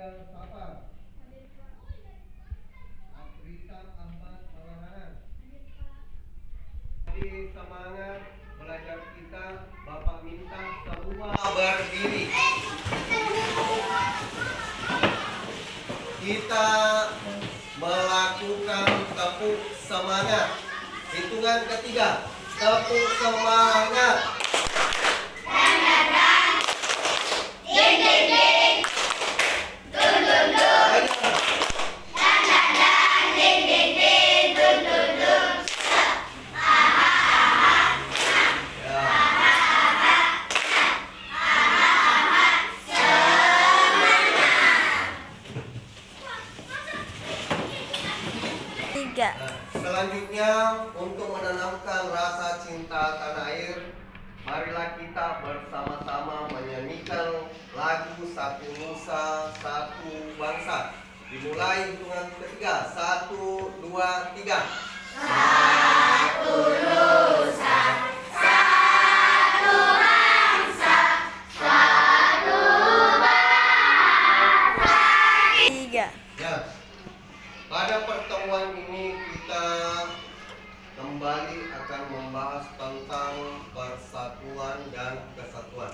Sapa? Afrisan Ahmad Maulana. Jadi semangat belajar kita. Bapak minta semua berdiri. Kita melakukan tepuk semangat. Hitungan ketiga. Tepuk semangat. Nah, selanjutnya untuk menanamkan rasa cinta tanah air, marilah kita bersama-sama menyanyikan lagu Satu Nusa Satu Bangsa. Dimulai hitungan ketiga. 1, 2, 3. Satu Nusa, satu bangsa, satu bangsa. 3. Ya. Pada pertemuan ini kita kembali akan membahas tentang persatuan dan kesatuan.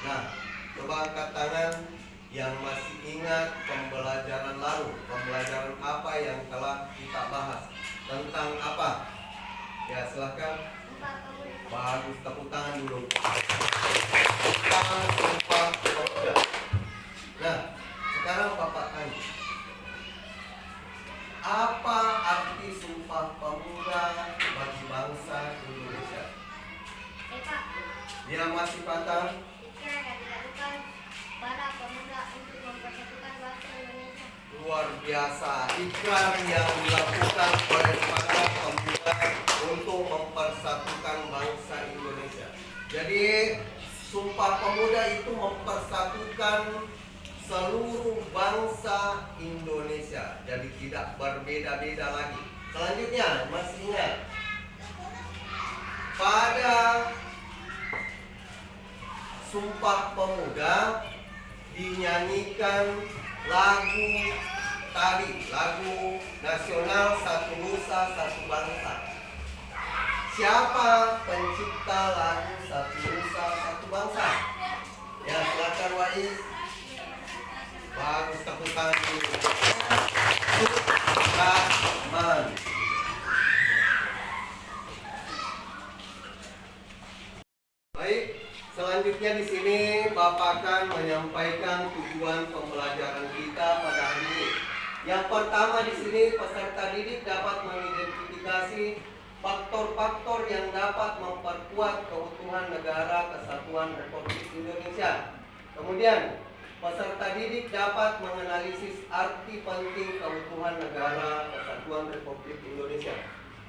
Nah, coba angkat tangan yang masih ingat pembelajaran lalu. Pembelajaran apa yang telah kita bahas? Tentang apa? Ya, silahkan. Bagus, tepuk tangan dulu. Sumpah Pemuda. Nah, sekarang Bapak tanya. Apa arti Sumpah Pemuda bagi bangsa Indonesia? Dia masih patah. Para pemuda untuk mempersatukan bangsa Indonesia. Luar biasa. Ikrar yang dilakukan oleh para pemuda untuk mempersatukan bangsa Indonesia. Jadi Sumpah Pemuda itu mempersatukan seluruh bangsa Indonesia. Jadi tidak berbeda-beda lagi. Selanjutnya, masih ingat? Pada Sumpah Pemuda dinyanyikan lagu tadi, lagu nasional Satu Nusa Satu Bangsa. Siapa pencipta lagu Satu Nusa Satu Bangsa? Ya, silakan Wais. Bagus, tepuk tangan dulu. Sukarman. Baik, selanjutnya di sini Bapak akan menyampaikan tujuan pembelajaran kita pada hari ini. Yang pertama di sini peserta didik dapat mengidentifikasi faktor-faktor yang dapat memperkuat keutuhan negara Kesatuan Republik Indonesia. Kemudian peserta didik dapat menganalisis arti penting keutuhan negara Kesatuan Republik Indonesia.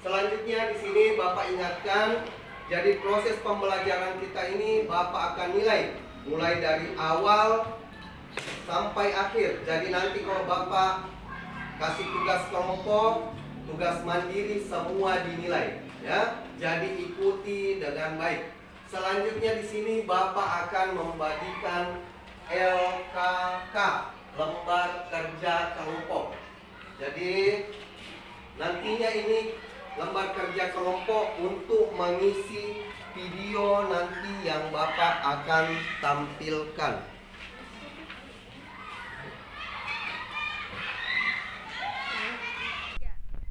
Selanjutnya di sini Bapak ingatkan, jadi proses pembelajaran kita ini Bapak akan nilai mulai dari awal sampai akhir. Jadi nanti kalau Bapak kasih tugas kelompok, tugas mandiri semua dinilai, ya. Jadi ikuti dengan baik. Selanjutnya di sini Bapak akan membagikan LKK, lembar kerja kelompok. Jadi nantinya ini lembar kerja kelompok untuk mengisi video nanti yang Bapak akan tampilkan.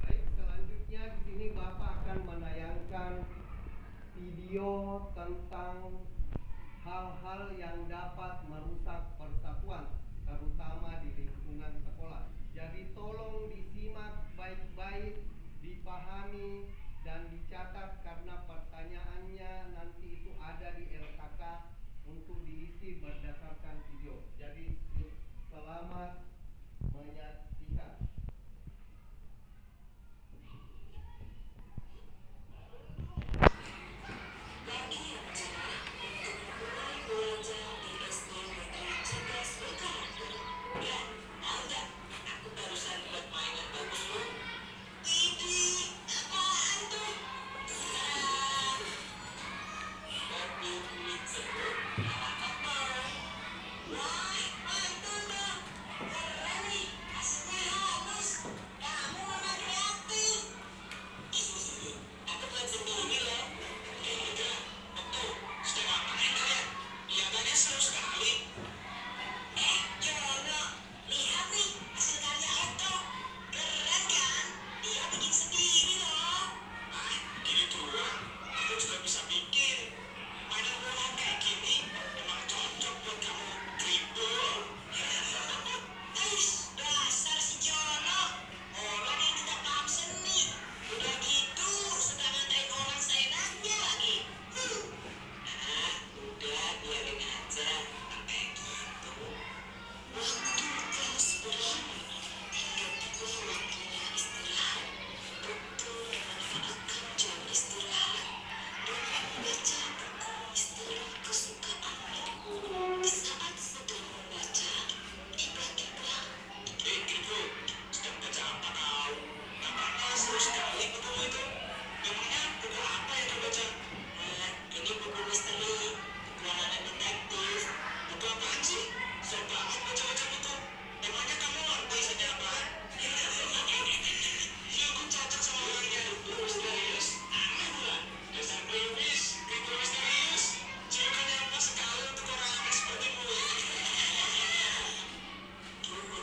Baik, selanjutnya di sini Bapak akan menayangkan video tentang hal-hal yang dapat merusak persatuan, terutama di lingkungan sekolah. Jadi tolong disimak baik-baik, dipahami dan dicatat karena pertanyaannya nanti itu ada di LKK untuk diisi berdasarkan video. Jadi selamat menyaksikan.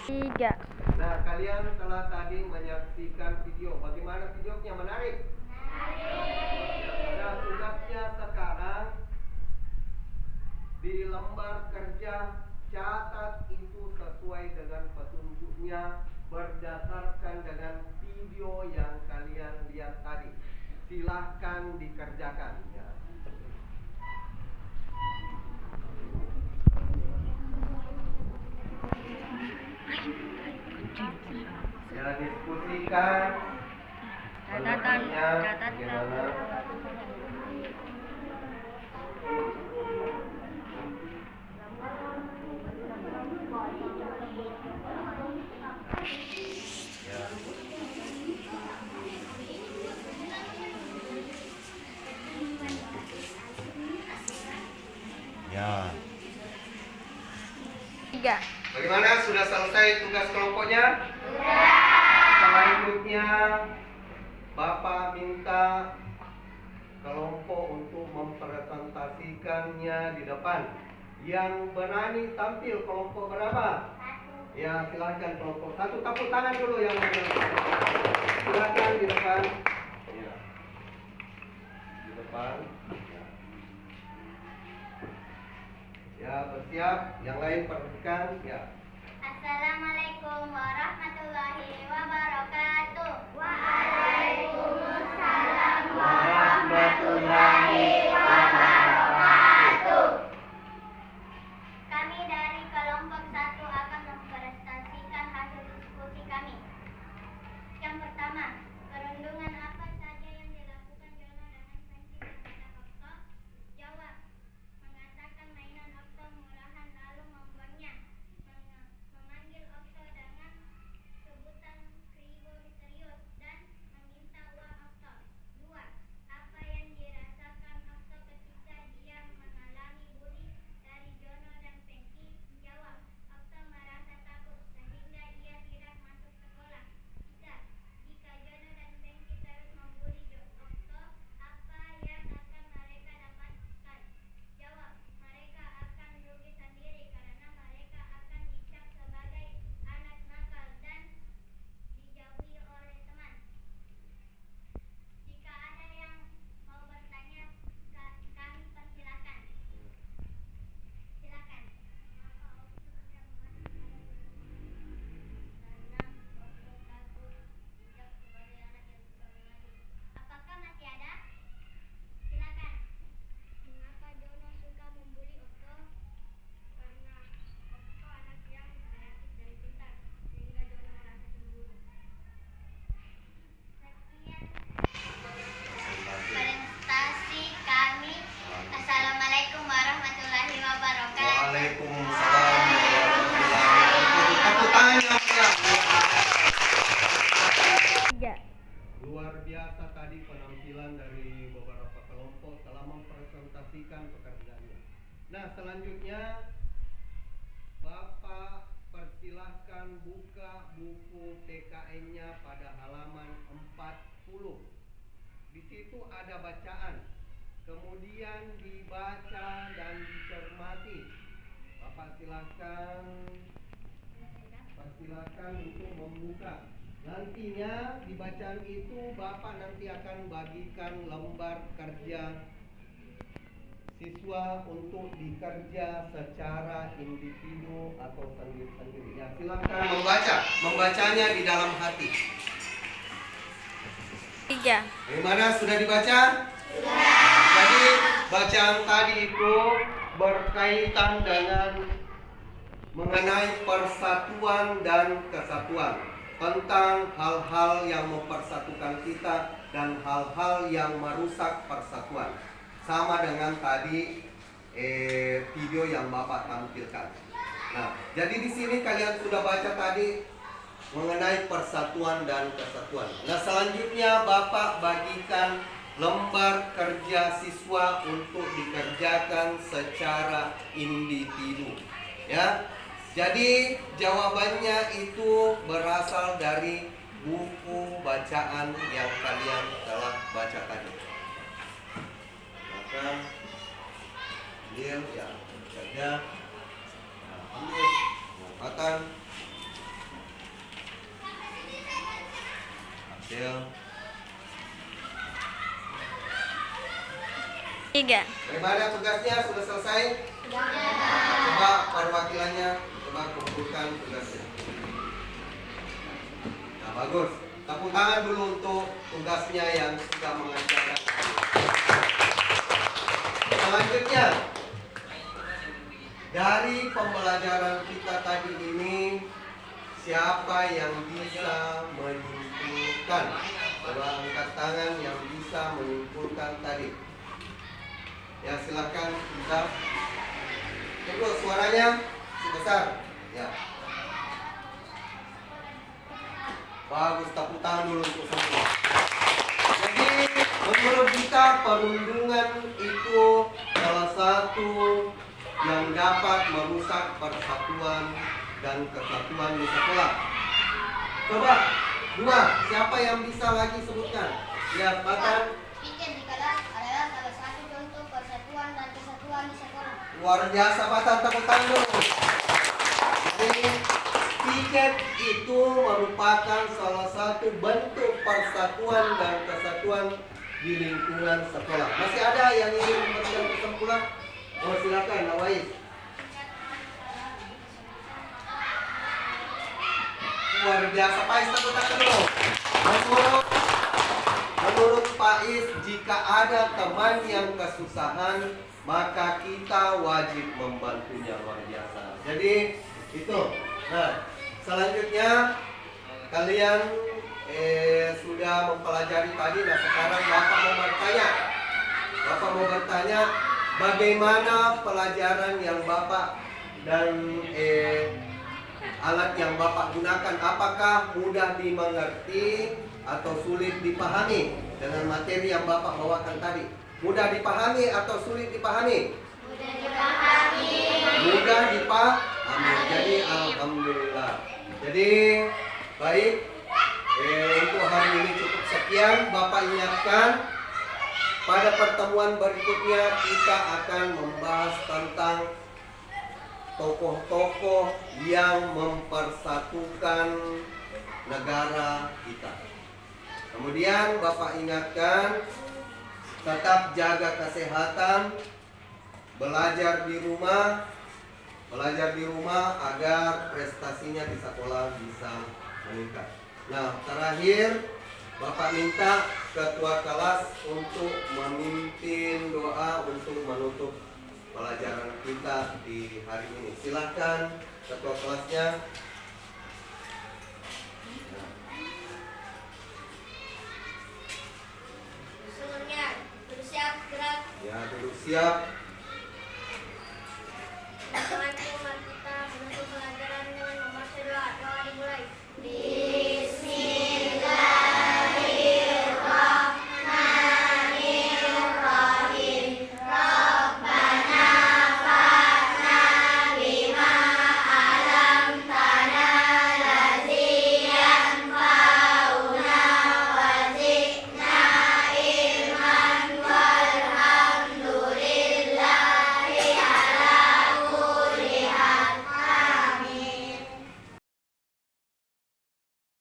3. Nah, kalian telah tadi menyaksikan video. Bagaimana videonya? Menarik? Nah, tugasnya sekarang di lembar kerja, catat itu sesuai dengan petunjuknya berdasarkan dengan video yang kalian lihat tadi. Silahkan dikerjakan ya. Ya, diskusikan pendapatnya bagaimana. Ya. 3. Bagaimana? Sudah selesai tugas kelompoknya? Sudah. Selanjutnya Bapak minta kelompok untuk mempresentasikannya di depan. Yang berani tampil kelompok berapa? 1. Ya, silakan kelompok 1. Tepuk tangan dulu yang berani. Silakan di depan. Ya. Di depan. Ya, bersiap. Yang lain perhatikan ya. Assalamualaikum warahmatullahi wabarakatuh. Waalaikumsalam warahmatullahi wabarakatuh. Kami dari kelompok 1 akan mempresentasikan hasil diskusi kami. Yang pertama, perundungan apa saja yang dilakukan Jono dengan Franky terhadap Okto? Jawab. Mengatakan mainan Okto murahan lalu membuangnya. Memanggil Okto dengan sebutan kribo misterius dan meminta uang Okto. 2. Apa yang dirasakan Okto ketika dia mengalami bully dari Jono dan Franky? Jawab. Okto merasa takut sehingga ia tidak masuk sekolah. 3. Jika Jono dan Franky terus membuli Okto, apa yang akan mereka dapatkan? Jawab. Mereka akan rugi sendiri karena mereka akan dicap sebagai anak nakal dan dijauhi oleh teman. Jika ada yang mau bertanya, kami persilakan. Silakan. Mengapa Okto tidak masuk pada karena Okto takut dicap sebagai anak yang suka mengaji. Apakah masih ada? Silakan. Mengapa Jono suka membuli Okto? Karena Okto anak yang kreatif dan pintar, sehingga Jono merasa cemburu. Sekian presentasi kami. Assalamualaikum warahmatullahi wabarakatuh. Waalaikumsalam warahmatullahi wabarakatuh. Tepuk tangan yang meriah. 3. Luar biasa tadi penampilan dari beberapa kelompok telah mempresentasikan pekerjaannya. Nah, selanjutnya Bapak persilahkan buka buku PKN-nya pada halaman 40. Di situ ada bacaan. Kemudian dibaca dan dicermati. Bapak silakan untuk membuka. Nantinya di bacaan itu Bapak nanti akan bagikan lembar kerja siswa untuk dikerja secara individu atau sendiri-sendiri. Ya, silakan membacanya di dalam hati. 3. Bagaimana, sudah dibaca? Sudah. Jadi bacaan tadi itu berkaitan dengan mengenai persatuan dan kesatuan, tentang hal-hal yang mempersatukan kita dan hal-hal yang merusak persatuan. Sama dengan tadi video yang Bapak tampilkan. Nah, jadi di sini kalian sudah baca tadi mengenai persatuan dan kesatuan. Nah, selanjutnya Bapak bagikan lembar kerja siswa untuk dikerjakan secara individu. Ya. Jadi jawabannya itu berasal dari buku bacaan yang kalian telah baca tadi. Maka ambil ya kerja, ambil penempatan, 3. Bagaimana tugasnya? Sudah selesai? Coba perwakilannya, coba kumpulkan tugasnya. Nah, bagus. Tepuk tangan dulu untuk tugasnya yang sudah mengerjakan. Selanjutnya, dari pembelajaran kita tadi ini, siapa yang bisa menyimpulkan? Coba angkat tangan yang bisa menyimpulkan tadi. Ya, silakan bisa. Terus suaranya sebesar. Ya. Bagus, tepuk tangan dulu untuk semua. Jadi menurut kita perundungan itu salah satu yang dapat merusak persatuan dan kesatuan di sekolah. Coba dua, siapa yang bisa lagi sebutkan? Ya, Batan. Piket di kelas adalah salah satu contoh persatuan dan kesatuan di sekolah. Luar biasa, Batan, tepuk tangan dulu. Jadi piket itu merupakan salah satu bentuk persatuan dan kesatuan di lingkungan sekolah. Masih ada yang ingin memberikan kesimpulan? Oh, silakan, Nawais. Luar biasa, Pak Is, tepuk tangan dulu. Menurut Pak Is, jika ada teman yang kesusahan, maka kita wajib membantunya. Luar biasa. Jadi itu. Nah, selanjutnya kalian sudah mempelajari tadi. Nah, sekarang Bapak mau bertanya, bagaimana pelajaran yang Bapak dan alat yang Bapak gunakan, apakah mudah dimengerti atau sulit dipahami dengan materi yang Bapak bawakan tadi? Mudah dipahami atau sulit dipahami? Mudah dipahami. Jadi alhamdulillah. Jadi baik, untuk hari ini cukup sekian. Bapak ingatkan, pada pertemuan berikutnya kita akan membahas tentang tokoh-tokoh yang mempersatukan negara kita. Kemudian Bapak ingatkan, tetap jaga kesehatan, belajar di rumah agar prestasinya di sekolah bisa meningkat. Nah, terakhir Bapak minta ketua kelas untuk memimpin doa untuk menutup pelajaran kita di hari ini. Silakan ketua kelasnya. Usulnya, bersiap gerak. Ya, duduk siap. Assalamualaikum